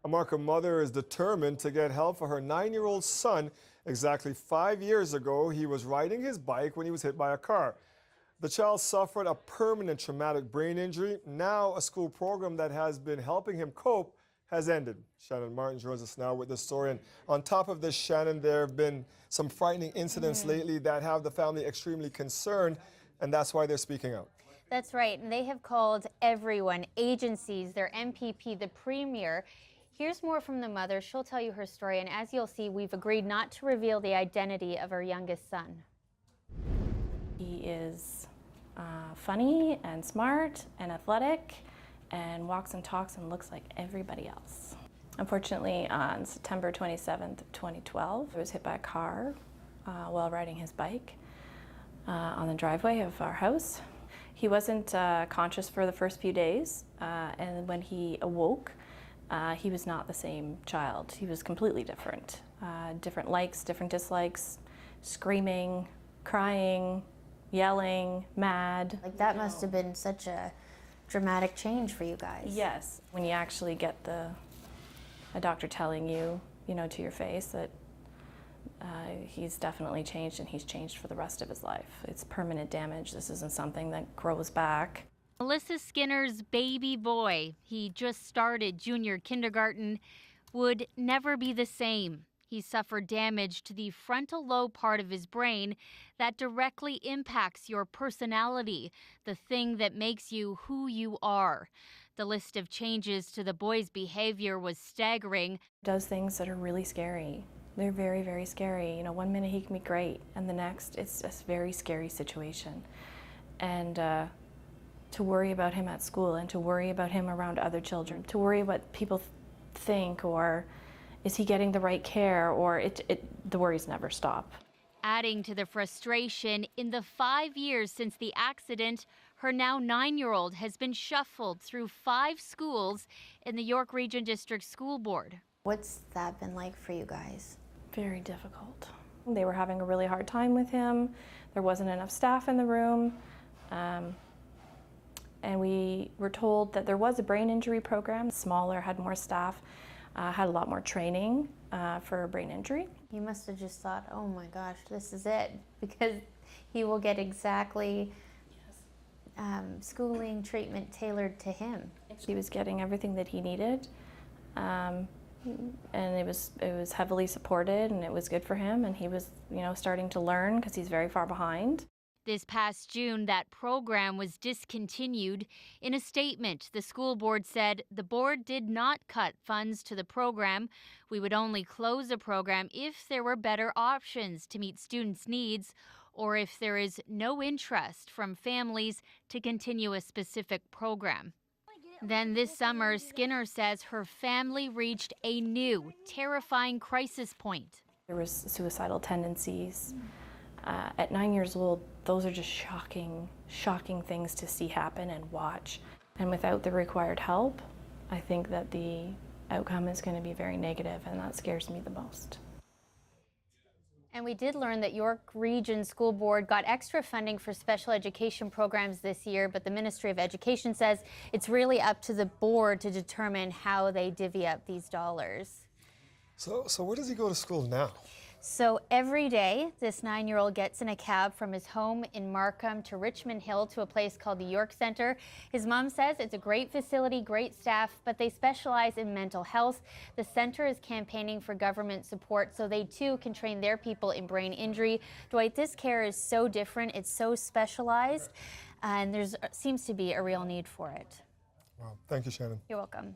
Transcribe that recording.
A Markham mother is determined to get help for her 9-year-old son. Exactly 5 years ago, he was riding his bike when he was hit by a car. The child suffered a permanent traumatic brain injury. Now, a school program that has been helping him cope has ended. Shannon Martin joins us now with the story. And on top of this, Shannon, there have been some frightening incidents lately that have the family extremely concerned, and that's why they're speaking out. That's right, and they have called everyone, agencies, their MPP, the Premier. Here's more from the mother. She'll tell you her story, and as you'll see, we've agreed not to reveal the identity of her youngest son. He is funny and smart and athletic and walks and talks and looks like everybody else. Unfortunately, on September 27th, 2012, he was hit by a car while riding his bike on the driveway of our house. He wasn't conscious for the first few days, and when he awoke, he was not the same child. He was completely different. Different likes, different dislikes, screaming, crying, yelling, mad. Like, that must have been such a dramatic change for you guys. Yes, when you actually get a doctor telling you, to your face that he's definitely changed, and he's changed for the rest of his life. It's permanent damage. This isn't something that grows back. Melissa Skinner's baby boy, he just started junior kindergarten, would never be the same. He suffered damage to the frontal lobe part of his brain that directly impacts your personality, the thing that makes you who you are. The list of changes to the boy's behavior was staggering. Does things that are really scary. They're very, very scary. 1 minute he can be great, and the next it's a very scary situation. And to worry about him at school, and to worry about him around other children, to worry what people think, or is he getting the right care, or the worries never stop. Adding to the frustration, in the 5 years since the accident, her now 9-year-old has been shuffled through 5 schools in the York Region District School Board. What's that been like for you guys? Very difficult. They were having a really hard time with him. There wasn't enough staff in the room. And we were told that there was a brain injury program, smaller, had more staff, had a lot more training for a brain injury. You must have just thought, oh my gosh, this is it, because he will get exactly schooling, treatment tailored to him. He was getting everything that he needed, and it was heavily supported, and it was good for him, and he was starting to learn because he's very far behind. This past June, that program was discontinued. In a statement, the school board said the board did not cut funds to the program. We would only close a program if there were better options to meet students' needs, or if there is no interest from families to continue a specific program. Then this summer, Skinner says her family reached a new, terrifying crisis point. There was suicidal tendencies. At 9 years old, those are just shocking things to see happen and watch. And without the required help, I think that the outcome is going to be very negative, and that scares me the most. And we did learn that York Region School Board got extra funding for special education programs this year, but the Ministry of Education says it's really up to the board to determine how they divvy up these dollars. So where does he go to school now? So every day, this 9-year-old gets in a cab from his home in Markham to Richmond Hill to a place called the York Center. His mom says it's a great facility, great staff, but they specialize in mental health. The center is campaigning for government support so they too can train their people in brain injury. Dwight, this care is so different, it's so specialized, and there seems to be a real need for it. Wow, thank you, Shannon. You're welcome.